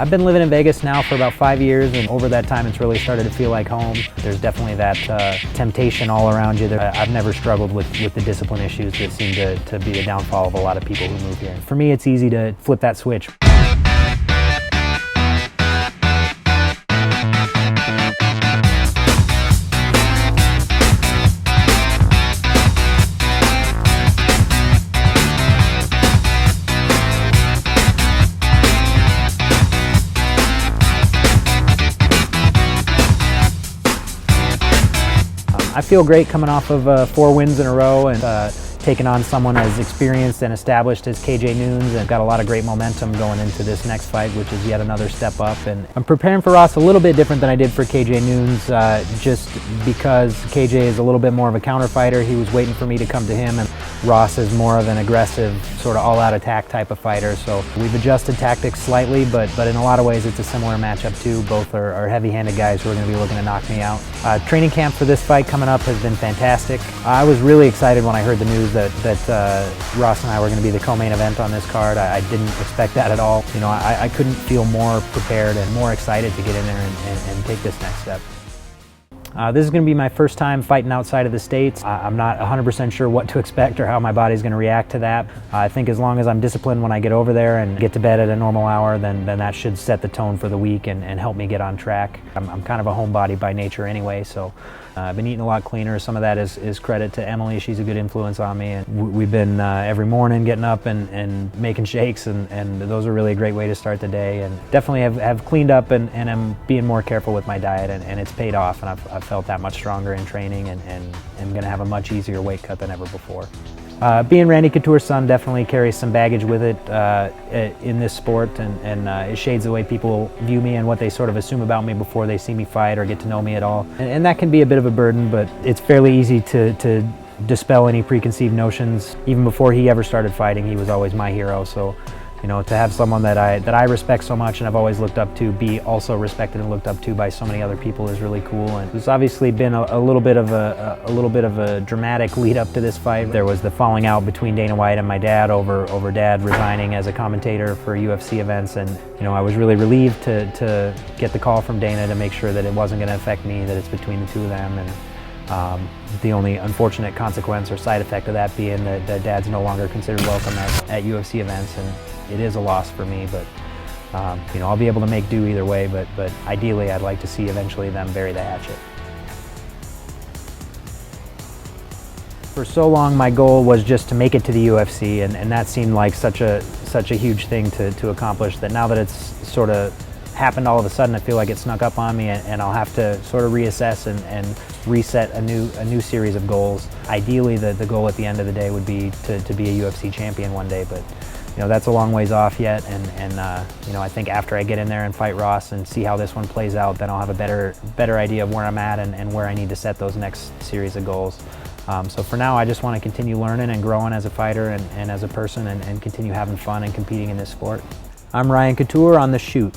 I've been living in Vegas now for about 5 years, and over that time it's really started to feel like home. There's definitely that temptation all around you. I've never struggled with the discipline issues that seem to be the downfall of a lot of people who move here. For me, it's easy to flip that switch. I feel great coming off of 4 wins in a row and taking on someone as experienced and established as KJ Noons, and got a lot of great momentum going into this next fight, which is yet another step up. And I'm preparing for Ross a little bit different than I did for KJ Noons, just because KJ is a little bit more of a counter fighter. He was waiting for me to come to him, and Ross is more of an aggressive, sort of all-out attack type of fighter. So we've adjusted tactics slightly, but in a lot of ways it's a similar matchup too. Both are heavy-handed guys who are going to be looking to knock me out. Training camp for this fight coming up has been fantastic. I was really excited when I heard the news that Ross and I were going to be the co-main event on this card. I didn't expect that at all. You know, I couldn't feel more prepared and more excited to get in there and take this next step. This is going to be my first time fighting outside of the States. I'm not 100% sure what to expect or how my body's going to react to that. I think as long as I'm disciplined when I get over there and get to bed at a normal hour, then that should set the tone for the week and help me get on track. I'm kind of a homebody by nature anyway, so I've been eating a lot cleaner. Some of that is credit to Emily. She's a good influence on me. And we've been every morning getting up and making shakes, and those are really a great way to start the day. And definitely have cleaned up and am being more careful with my diet, and it's paid off, and I've felt that much stronger in training, and am going to have a much easier weight cut than ever before. Being Randy Couture's son definitely carries some baggage with it in this sport, and it shades the way people view me and what they sort of assume about me before they see me fight or get to know me at all. And that can be a bit of a burden, but it's fairly easy to dispel any preconceived notions. Even before he ever started fighting, he was always my hero. So, you know, to have someone that I respect so much and I've always looked up to be also respected and looked up to by so many other people is really cool. And there's obviously been a little bit of a dramatic lead up to this fight. There was the falling out between Dana White and my dad over Dad resigning as a commentator for UFC events, and you know, I was really relieved to get the call from Dana to make sure that it wasn't going to affect me, that it's between the two of them. And the only unfortunate consequence or side effect of that being that Dad's no longer considered welcome at UFC events, and it is a loss for me, but you know, I'll be able to make do either way, but ideally I'd like to see eventually them bury the hatchet. For so long my goal was just to make it to the UFC, and that seemed like such a huge thing to accomplish, that now that it's sort of happened all of a sudden, I feel like it snuck up on me, and I'll have to sort of reassess and reset a new series of goals. Ideally the goal at the end of the day would be to be a UFC champion one day, but you know, that's a long ways off yet, and you know, I think after I get in there and fight Ross and see how this one plays out, then I'll have a better idea of where I'm at and where I need to set those next series of goals. So for now, I just want to continue learning and growing as a fighter and as a person, and continue having fun and competing in this sport. I'm Ryan Couture on The Shoot.